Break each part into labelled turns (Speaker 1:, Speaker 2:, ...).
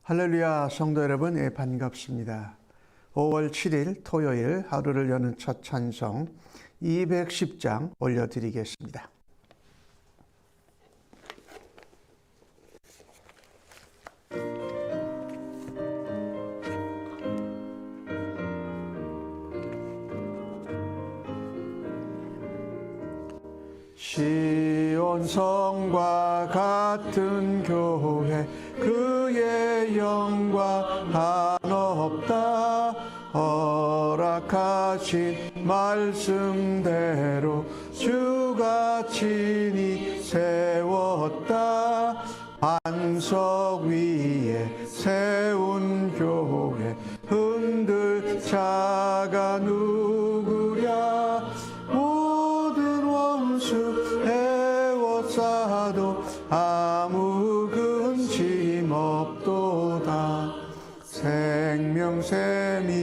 Speaker 1: 할렐루야, 성도 여러분, 반갑습니다. 5월 7일 토요일 하루를 여는 첫 찬송 210장 올려드리겠습니다. 시온 성과 같은 교회 그의 영광 한없다. 허락하신 말씀대로 주가 친히 세웠다. 반석 위에 세운 교회 흔들 자가 누구랴. 모든 원수 에워싸도 아무 근심 없도다. 생명샘이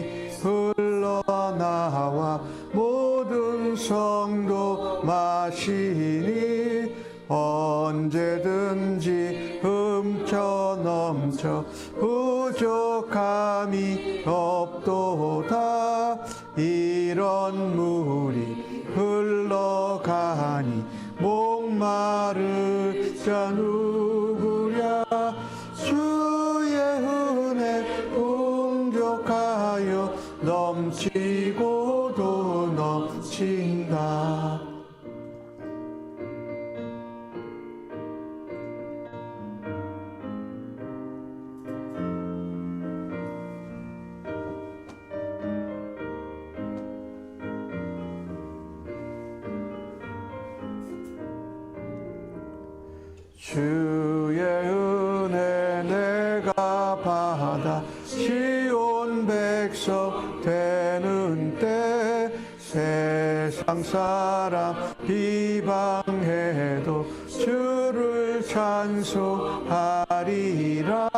Speaker 1: 흘러나와 모든 성도 마시니 언제든지 넘쳐 부족함이 없도다. 이런 물이 흘러가니 목마를 자 누구랴. 주의 은혜 풍족하여 넘치고도 넘친다. 주의 은혜 내가 받아 시온 백성 되는 때 세상 사람 비방해도 주를 찬송하리라.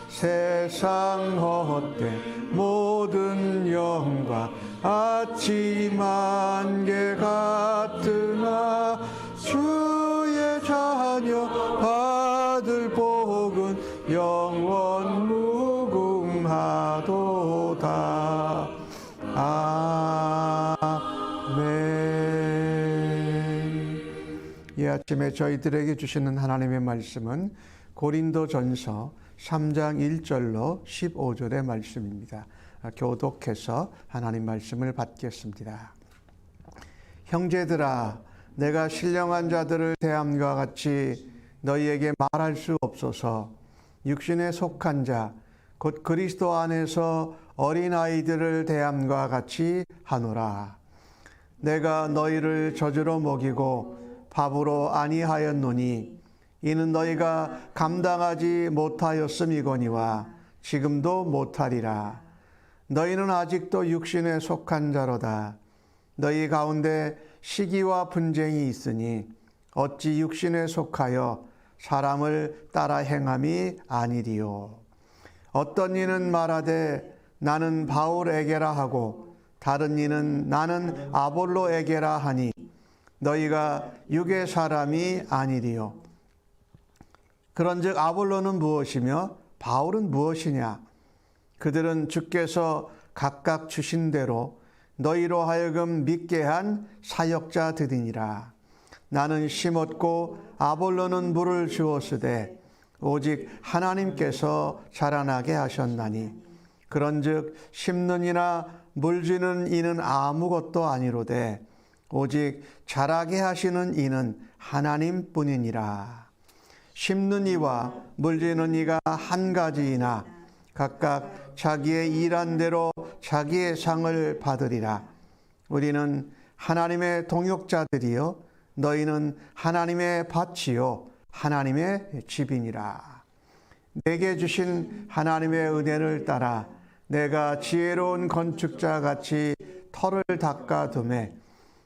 Speaker 1: 세상 헛된 모든 영광 아침 안개 같으나 주의 자녀 받을 복은 영원 무궁하도다. 아멘. 이 아침에 저희들에게 주시는 하나님의 말씀은 고린도전서 3장 1절로 15절의 말씀입니다. 교독해서 하나님 말씀을 받겠습니다. 형제들아, 내가 신령한 자들을 대함과 같이 너희에게 말할 수 없어서 육신에 속한 자 곧 그리스도 안에서 어린아이들을 대함과 같이 하노라. 내가 너희를 젖으로 먹이고 밥으로 아니하였노니 이는 너희가 감당하지 못하였음이거니와 지금도 못하리라. 너희는 아직도 육신에 속한 자로다. 너희 가운데 시기와 분쟁이 있으니 어찌 육신에 속하여 사람을 따라 행함이 아니리요. 어떤 이는 말하되 나는 바울에게라 하고 다른 이는 나는 아볼로에게라 하니 너희가 육의 사람이 아니리요. 그런즉 아볼로는 무엇이며 바울은 무엇이냐? 그들은 주께서 각각 주신 대로 너희로 하여금 믿게 한 사역자들이니라. 나는 심었고 아볼로는 물을 주었으되 오직 하나님께서 자라나게 하셨나니 그런즉 심는 이나 물 주는 이는 아무것도 아니로되 오직 자라게 하시는 이는 하나님뿐이니라. 심는 이와 물 주는 이가 한 가지이나 각각 자기의 일한 대로 자기의 상을 받으리라. 우리는 하나님의 동역자들이요 너희는 하나님의 밭이요 하나님의 집이니라. 내게 주신 하나님의 은혜를 따라 내가 지혜로운 건축자 같이 터를 닦아두매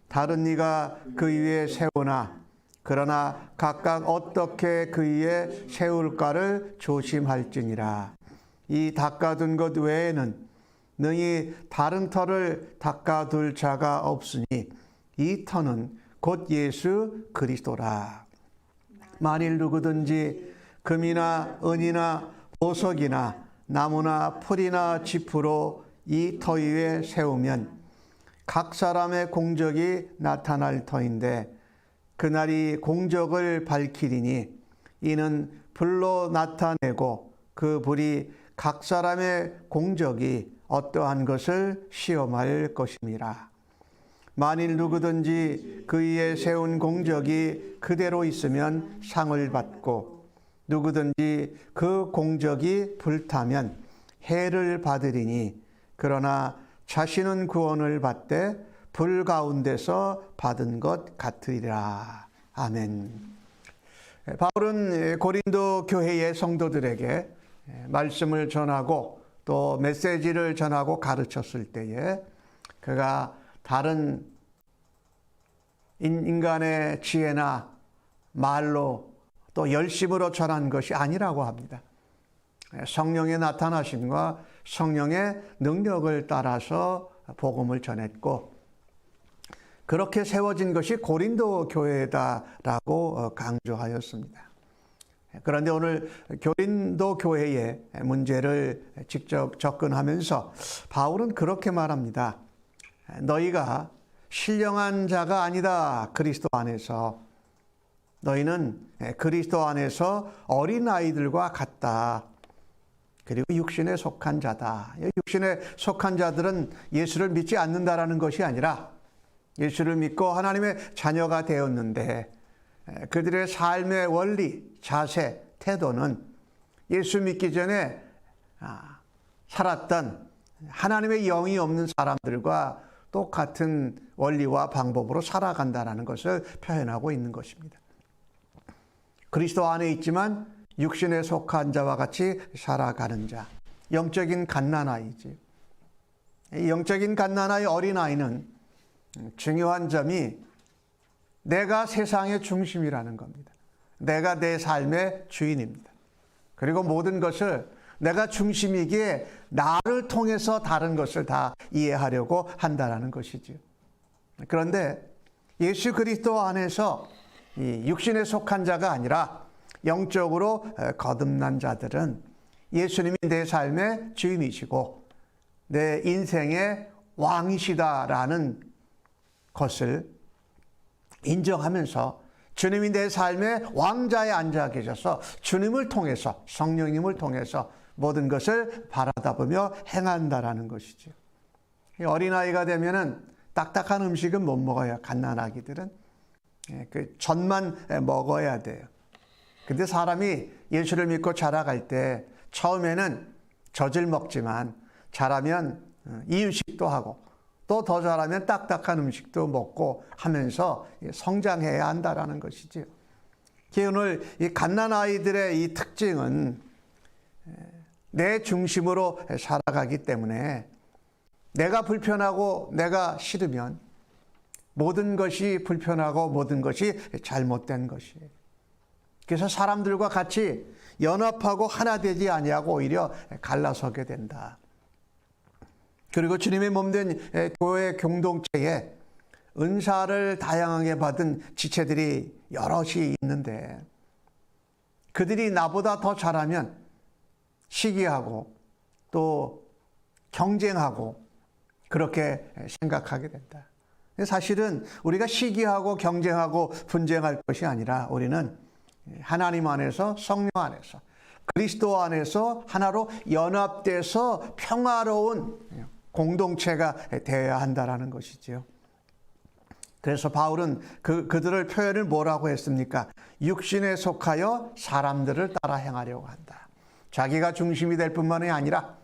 Speaker 1: 다른 이가 그 위에 세우나 그러나 각각 어떻게 그 위에 세울까를 조심할지니라. 이 닦아둔 것 외에는 능히 다른 터를 닦아둘 자가 없으니 이 터는 곧 예수 그리스도라. 만일 누구든지 금이나 은이나 보석이나 나무나 풀이나 지푸로 이 터 위에 세우면 각 사람의 공적이 나타날 터인데 그날이 공적을 밝히리니 이는 불로 나타내고 그 불이 각 사람의 공적이 어떠한 것을 시험할 것임이라. 만일 누구든지 그 위에 세운 공적이 그대로 있으면 상을 받고 누구든지 그 공적이 불타면 해를 받으리니 그러나 자신은 구원을 받되 불 가운데서 받은 것 같으리라. 아멘. 바울은 고린도 교회의 성도들에게 말씀을 전하고 또 메시지를 전하고 가르쳤을 때에 그가 다른 인간의 지혜나 말로 또 열심으로 전한 것이 아니라고 합니다. 성령의 나타나심과 성령의 능력을 따라서 복음을 전했고 그렇게 세워진 것이 고린도 교회다라고 강조하였습니다. 그런데 오늘 고린도 교회의 문제를 직접 접근하면서 바울은 그렇게 말합니다. 너희가 신령한 자가 아니다. 그리스도 안에서. 너희는 그리스도 안에서 어린아이들과 같다. 그리고 육신에 속한 자다. 육신에 속한 자들은 예수를 믿지 않는다라는 것이 아니라 예수를 믿고 하나님의 자녀가 되었는데 그들의 삶의 원리, 자세, 태도는 예수 믿기 전에 살았던 하나님의 영이 없는 사람들과 똑같은 원리와 방법으로 살아간다는 것을 표현하고 있는 것입니다. 그리스도 안에 있지만 육신에 속한 자와 같이 살아가는 자, 영적인 갓난아이지. 영적인 갓난아이 어린아이는 중요한 점이 내가 세상의 중심이라는 겁니다. 내가 내 삶의 주인입니다. 그리고 모든 것을 내가 중심이기에 나를 통해서 다른 것을 다 이해하려고 한다는 것이죠. 그런데 예수 그리스도 안에서 이 육신에 속한 자가 아니라 영적으로 거듭난 자들은 예수님이 내 삶의 주인이시고 내 인생의 왕이시다라는 것을 인정하면서 주님이 내 삶의 왕자에 앉아 계셔서 주님을 통해서 성령님을 통해서 모든 것을 바라다보며 행한다라는 것이죠. 어린아이가 되면은 딱딱한 음식은 못 먹어요. 갓난아기들은 그 젖만 먹어야 돼요. 근데 사람이 예수를 믿고 자라갈 때 처음에는 젖을 먹지만 자라면 이유식도 하고 또 더 자라면 딱딱한 음식도 먹고 하면서 성장해야 한다라는 것이죠. 오늘 이 갓난아이들의 이 특징은 내 중심으로 살아가기 때문에 내가 불편하고 내가 싫으면 모든 것이 불편하고 모든 것이 잘못된 것이에요. 그래서 사람들과 같이 연합하고 하나 되지 아니하고 오히려 갈라서게 된다. 그리고 주님의 몸된 교회 공동체에 은사를 다양하게 받은 지체들이 여럿이 있는데 그들이 나보다 더 잘하면 시기하고 또 경쟁하고 그렇게 생각하게 된다. 사실은 우리가 시기하고 경쟁하고 분쟁할 것이 아니라 우리는 하나님 안에서 성령 안에서 그리스도 안에서 하나로 연합돼서 평화로운 공동체가 되어야 한다라는 것이지요. 그래서 바울은 그들을 표현을 뭐라고 했습니까? 육신에 속하여 사람들을 따라 행하려고 한다. 자기가 중심이 될 뿐만이 아니라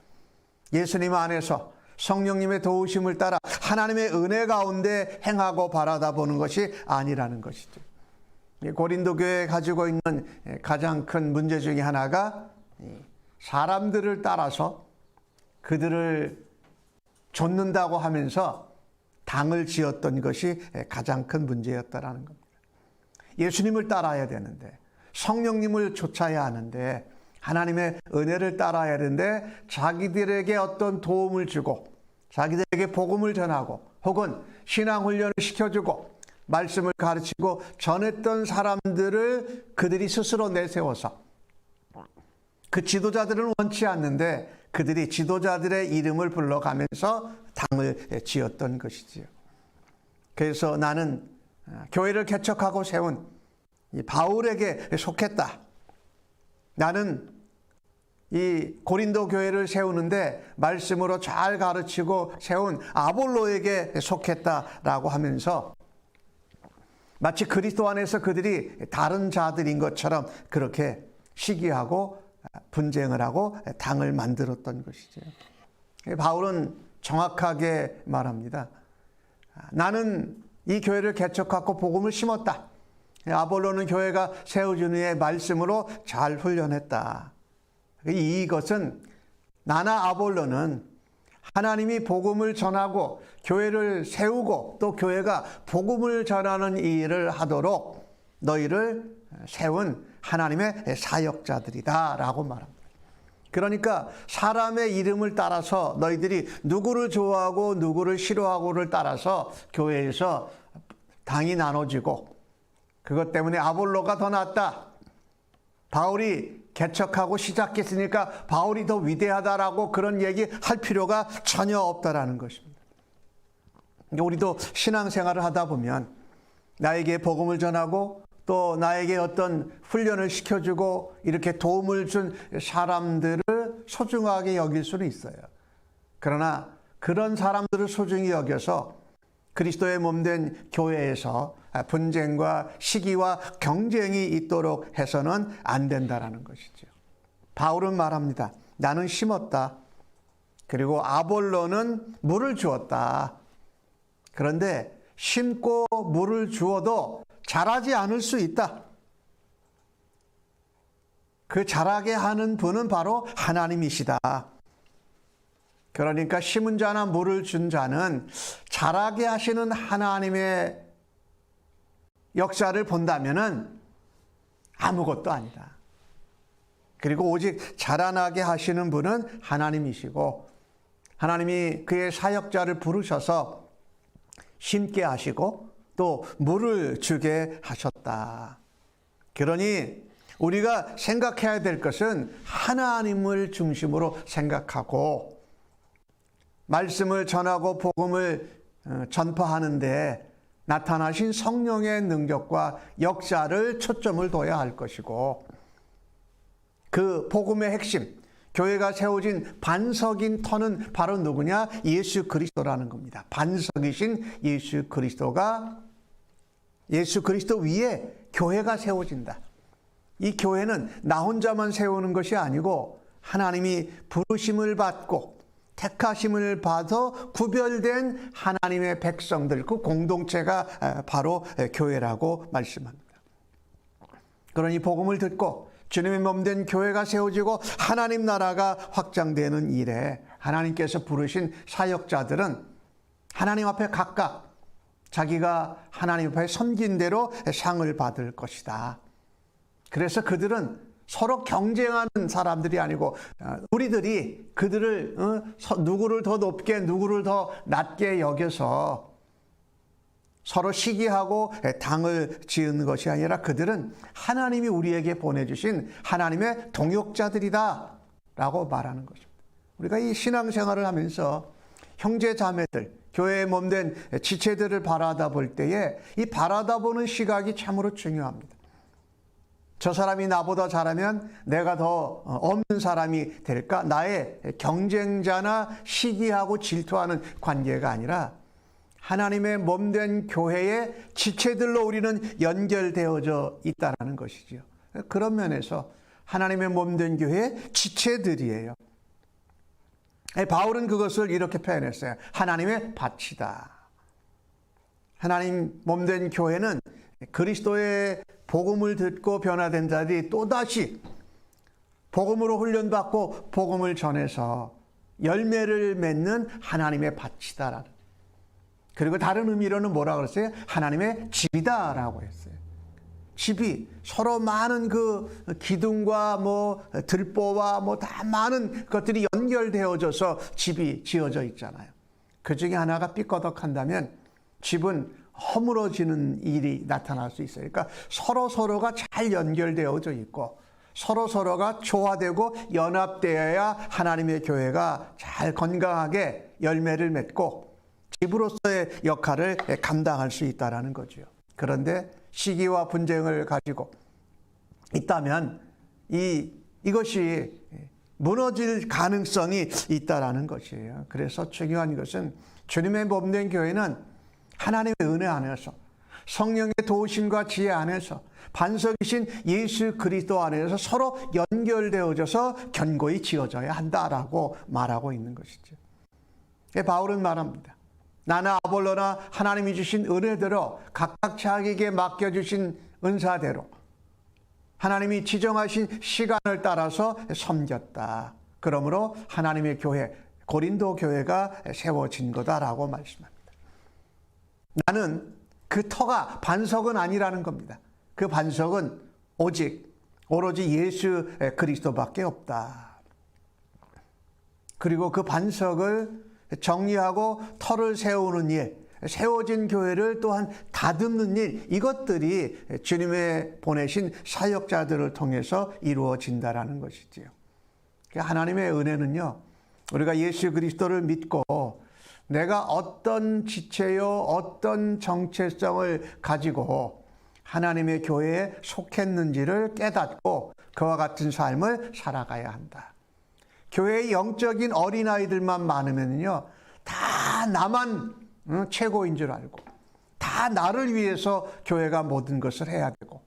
Speaker 1: 예수님 안에서 성령님의 도우심을 따라 하나님의 은혜 가운데 행하고 바라다보는 것이 아니라는 것이죠. 고린도 교회에 가지고 있는 가장 큰 문제 중에 하나가 사람들을 따라서 그들을 좇는다고 하면서 당을 지었던 것이 가장 큰 문제였다라는 겁니다. 예수님을 따라야 되는데 성령님을 좇아야 하는데 하나님의 은혜를 따라야 하는데 자기들에게 어떤 도움을 주고 자기들에게 복음을 전하고 혹은 신앙훈련을 시켜주고 말씀을 가르치고 전했던 사람들을 그들이 스스로 내세워서 그 지도자들은 원치 않는데 그들이 지도자들의 이름을 불러가면서 당을 지었던 것이지요. 그래서 나는 교회를 개척하고 세운 이 바울에게 속했다. 나는 이 고린도 교회를 세우는데 말씀으로 잘 가르치고 세운 아볼로에게 속했다라고 하면서 마치 그리스도 안에서 그들이 다른 자들인 것처럼 그렇게 시기하고 분쟁을 하고 당을 만들었던 것이죠. 바울은 정확하게 말합니다. 나는 이 교회를 개척하고 복음을 심었다. 아볼로는 교회가 세워진 후에 말씀으로 잘 훈련했다. 이것은 나나 아볼로는 하나님이 복음을 전하고 교회를 세우고 또 교회가 복음을 전하는 일을 하도록 너희를 세운 하나님의 사역자들이다 라고 말합니다. 그러니까 사람의 이름을 따라서 너희들이 누구를 좋아하고 누구를 싫어하고를 따라서 교회에서 당이 나눠지고 그것 때문에 아볼로가 더 낫다. 바울이 개척하고 시작했으니까 바울이 더 위대하다라고 그런 얘기 할 필요가 전혀 없다라는 것입니다. 우리도 신앙생활을 하다 보면 나에게 복음을 전하고 또 나에게 어떤 훈련을 시켜주고 이렇게 도움을 준 사람들을 소중하게 여길 수는 있어요. 그러나 그런 사람들을 소중히 여겨서 그리스도의 몸된 교회에서 분쟁과 시기와 경쟁이 있도록 해서는 안 된다라는 것이죠. 바울은 말합니다. 나는 심었다. 그리고 아볼로는 물을 주었다. 그런데 심고 물을 주어도 자라지 않을 수 있다. 그 자라게 하는 분은 바로 하나님이시다. 그러니까 심은 자나 물을 준 자는 자라게 하시는 하나님의 역사를 본다면은 아무것도 아니다. 그리고 오직 자라나게 하시는 분은 하나님이시고 하나님이 그의 사역자를 부르셔서 심게 하시고 또 물을 주게 하셨다. 그러니 우리가 생각해야 될 것은 하나님을 중심으로 생각하고 말씀을 전하고 복음을 전파하는데 나타나신 성령의 능력과 역사를 초점을 둬야 할 것이고 그 복음의 핵심, 교회가 세워진 반석인 터는 바로 누구냐? 예수 그리스도라는 겁니다. 반석이신 예수 그리스도가 예수 그리스도 위에 교회가 세워진다. 이 교회는 나 혼자만 세우는 것이 아니고 하나님이 부르심을 받고 택하심을 받아 구별된 하나님의 백성들, 그 공동체가 바로 교회라고 말씀합니다. 그러니 복음을 듣고 주님의 몸된 교회가 세워지고 하나님 나라가 확장되는 일에 하나님께서 부르신 사역자들은 하나님 앞에 각각 자기가 하나님 앞에 섬긴 대로 상을 받을 것이다. 그래서 그들은 서로 경쟁하는 사람들이 아니고 우리들이 그들을 누구를 더 높게 누구를 더 낮게 여겨서 서로 시기하고 당을 지은 것이 아니라 그들은 하나님이 우리에게 보내주신 하나님의 동역자들이다 라고 말하는 것입니다. 우리가 이 신앙생활을 하면서 형제 자매들, 교회의 몸된 지체들을 바라다 볼 때에 이 바라다 보는 시각이 참으로 중요합니다. 저 사람이 나보다 잘하면 내가 더 없는 사람이 될까? 나의 경쟁자나 시기하고 질투하는 관계가 아니라 하나님의 몸된 교회의 지체들로 우리는 연결되어져 있다는 것이죠. 그런 면에서 하나님의 몸된 교회의 지체들이에요. 바울은 그것을 이렇게 표현했어요. 하나님의 밭이다. 하나님 몸된 교회는 그리스도의 복음을 듣고 변화된 자들이 또다시 복음으로 훈련받고 복음을 전해서 열매를 맺는 하나님의 밭이다. 그리고 다른 의미로는 뭐라고 그랬어요? 하나님의 집이다라고 했어요. 집이 서로 많은 그 기둥과 뭐 들보와 뭐 다 많은 것들이 연결되어져서 집이 지어져 있잖아요. 그 중에 하나가 삐꺼덕한다면 집은 허물어지는 일이 나타날 수 있어요. 그러니까 서로가 잘 연결되어져 있고 서로서로가 조화되고 연합되어야 하나님의 교회가 잘 건강하게 열매를 맺고 집으로서의 역할을 감당할 수 있다는 거죠. 그런데 시기와 분쟁을 가지고 있다면 이것이 무너질 가능성이 있다라는 것이에요. 그래서 중요한 것은 주님의 몸된 교회는 하나님의 은혜 안에서 성령의 도우심과 지혜 안에서 반석이신 예수 그리스도 안에서 서로 연결되어져서 견고히 지어져야 한다라고 말하고 있는 것이죠. 바울은 말합니다. 나나 아볼로나 하나님이 주신 은혜대로 각각 자기에게 맡겨주신 은사대로 하나님이 지정하신 시간을 따라서 섬겼다. 그러므로 하나님의 교회, 고린도 교회가 세워진 거다라고 말씀합니다. 나는 그 터가 반석은 아니라는 겁니다. 그 반석은 오로지 예수 그리스도밖에 없다. 그리고 그 반석을 정리하고 터를 세우는 일, 세워진 교회를 또한 다듬는 일, 이것들이 주님의 보내신 사역자들을 통해서 이루어진다라는 것이지요. 하나님의 은혜는요, 우리가 예수 그리스도를 믿고 내가 어떤 지체요, 어떤 정체성을 가지고 하나님의 교회에 속했는지를 깨닫고 그와 같은 삶을 살아가야 한다. 교회의 영적인 어린아이들만 많으면요, 다 나만 최고인 줄 알고 다 나를 위해서 교회가 모든 것을 해야 되고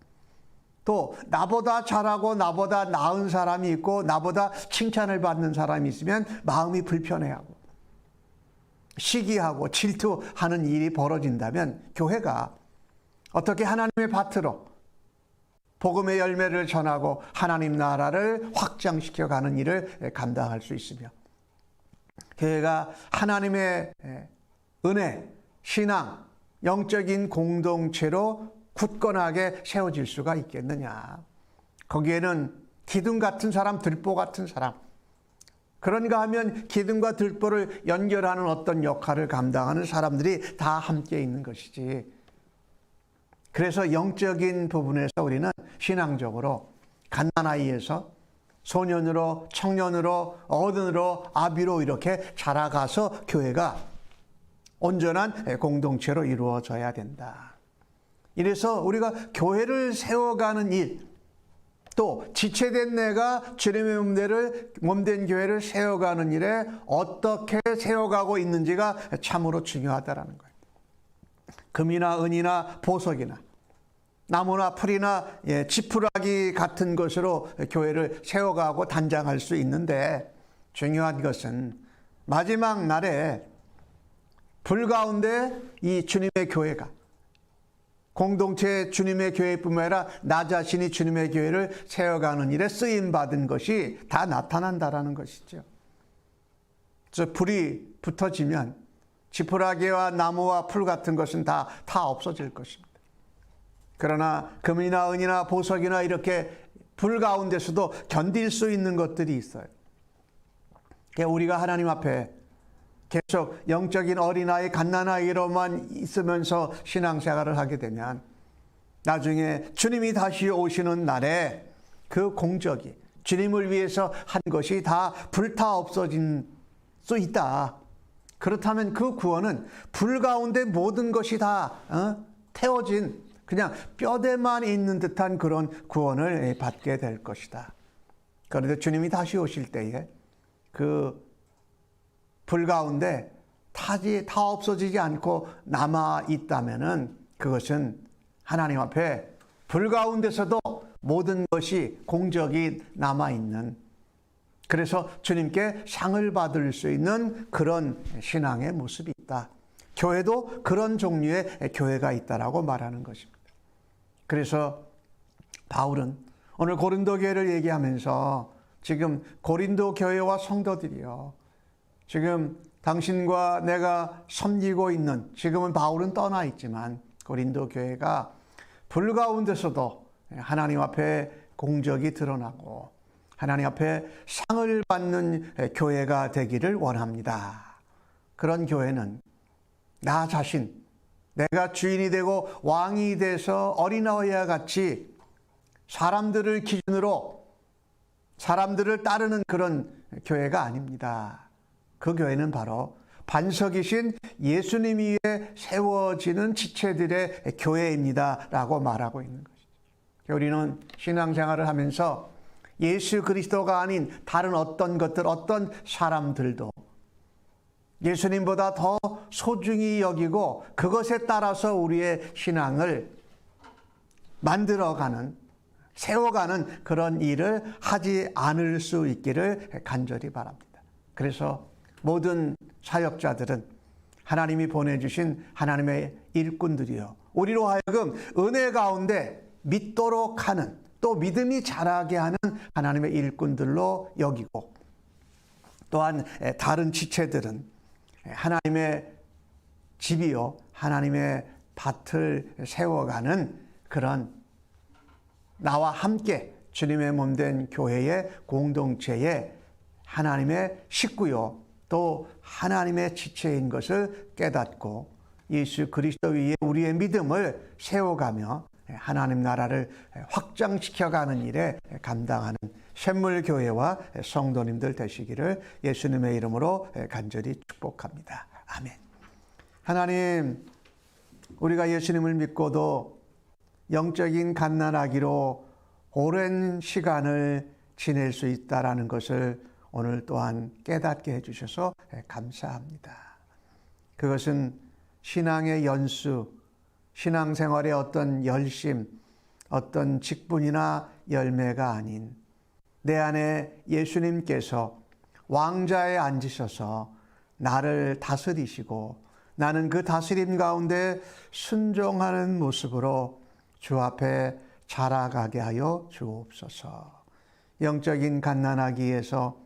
Speaker 1: 또 나보다 잘하고 나보다 나은 사람이 있고 나보다 칭찬을 받는 사람이 있으면 마음이 불편해하고 시기하고 질투하는 일이 벌어진다면 교회가 어떻게 하나님의 밭으로 복음의 열매를 전하고 하나님 나라를 확장시켜가는 일을 감당할 수 있으며 교회가 하나님의 은혜, 신앙, 영적인 공동체로 굳건하게 세워질 수가 있겠느냐. 거기에는 기둥 같은 사람, 들보 같은 사람, 그런가 하면 기둥과 들보를 연결하는 어떤 역할을 감당하는 사람들이 다 함께 있는 것이지. 그래서 영적인 부분에서 우리는 신앙적으로 갓난아이에서 소년으로, 청년으로, 어른으로, 아비로 이렇게 자라가서 교회가 온전한 공동체로 이루어져야 된다. 이래서 우리가 교회를 세워가는 일, 또 지체된 내가 주님의 몸된 교회를 세워가는 일에 어떻게 세워가고 있는지가 참으로 중요하다는 거예요. 금이나 은이나 보석이나 나무나 풀이나 지푸라기 같은 것으로 교회를 세워가고 단장할 수 있는데 중요한 것은 마지막 날에 불 가운데 이 주님의 교회가 공동체 주님의 교회뿐만 아니라 나 자신이 주님의 교회를 세워가는 일에 쓰임받은 것이 다 나타난다라는 것이죠. 그래서 불이 붙어지면 지푸라기와 나무와 풀 같은 것은 다 없어질 것입니다. 그러나 금이나 은이나 보석이나 이렇게 불 가운데서도 견딜 수 있는 것들이 있어요. 우리가 하나님 앞에 계속 영적인 어린아이, 갓난아이로만 있으면서 신앙생활을 하게 되면 나중에 주님이 다시 오시는 날에 그 공적이 주님을 위해서 한 것이 다 불타 없어진 수 있다. 그렇다면 그 구원은 불 가운데 모든 것이 다 태워진 그냥 뼈대만 있는 듯한 그런 구원을 받게 될 것이다. 그런데 주님이 다시 오실 때에 그 불 가운데 다 없어지지 않고 남아 있다면은 그것은 하나님 앞에 불 가운데서도 모든 것이 공적이 남아 있는, 그래서 주님께 상을 받을 수 있는 그런 신앙의 모습이 있다. 교회도 그런 종류의 교회가 있다라고 말하는 것입니다. 그래서 바울은 오늘 고린도 교회를 얘기하면서 지금 고린도 교회와 성도들이요, 지금 당신과 내가 섬기고 있는, 지금은 바울은 떠나 있지만 고린도 교회가 불 가운데서도 하나님 앞에 공적이 드러나고 하나님 앞에 상을 받는 교회가 되기를 원합니다. 그런 교회는 나 자신, 내가 주인이 되고 왕이 돼서 어린아이와 같이 사람들을 기준으로 사람들을 따르는 그런 교회가 아닙니다. 그 교회는 바로 반석이신 예수님 위에 세워지는 지체들의 교회입니다 라고 말하고 있는 것이죠. 우리는 신앙생활을 하면서 예수 그리스도가 아닌 다른 어떤 것들, 어떤 사람들도 예수님보다 더 소중히 여기고 그것에 따라서 우리의 신앙을 만들어가는, 세워가는 그런 일을 하지 않을 수 있기를 간절히 바랍니다. 그래서 모든 사역자들은 하나님이 보내주신 하나님의 일꾼들이요, 우리로 하여금 은혜 가운데 믿도록 하는, 또 믿음이 자라게 하는 하나님의 일꾼들로 여기고, 또한 다른 지체들은 하나님의 집이요, 하나님의 밭을 세워가는 그런 나와 함께 주님의 몸된 교회의 공동체의 하나님의 식구요, 또 하나님의 지체인 것을 깨닫고 예수 그리스도 위에 우리의 믿음을 세워가며 하나님 나라를 확장시켜가는 일에 감당하는 샘물교회와 성도님들 되시기를 예수님의 이름으로 간절히 축복합니다. 아멘. 하나님, 우리가 예수님을 믿고도 영적인 갓난아기로 오랜 시간을 지낼 수 있다는 것을 오늘 또한 깨닫게 해주셔서 감사합니다. 그것은 신앙의 연수, 신앙생활의 어떤 열심, 어떤 직분이나 열매가 아닌 내 안에 예수님께서 왕자에 앉으셔서 나를 다스리시고 나는 그 다스림 가운데 순종하는 모습으로 주 앞에 자라가게 하여 주옵소서. 영적인 갓난아기에서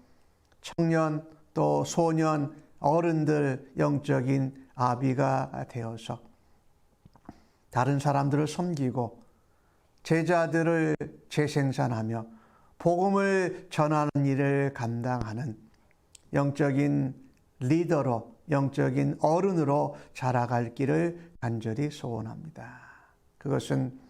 Speaker 1: 청년 또 소년 어른들 영적인 아비가 되어서 다른 사람들을 섬기고 제자들을 재생산하며 복음을 전하는 일을 감당하는 영적인 리더로, 영적인 어른으로 자라갈 길을 간절히 소원합니다. 그것은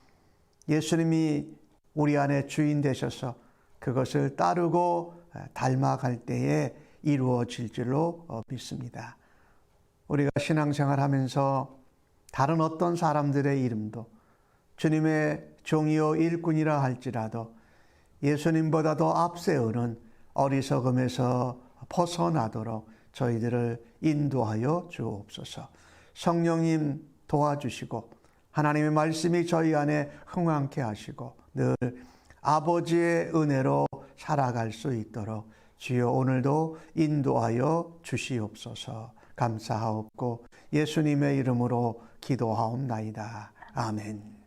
Speaker 1: 예수님이 우리 안에 주인 되셔서 그것을 따르고 닮아갈 때에 이루어질 줄로 믿습니다. 우리가 신앙생활 하면서 다른 어떤 사람들의 이름도 주님의 종이요 일꾼이라 할지라도 예수님보다 더 앞세우는 어리석음에서 벗어나도록 저희들을 인도하여 주옵소서. 성령님 도와주시고 하나님의 말씀이 저희 안에 흥황케 하시고 늘 아버지의 은혜로 살아갈 수 있도록 주여 오늘도 인도하여 주시옵소서. 감사하옵고 예수님의 이름으로 기도하옵나이다. 아멘.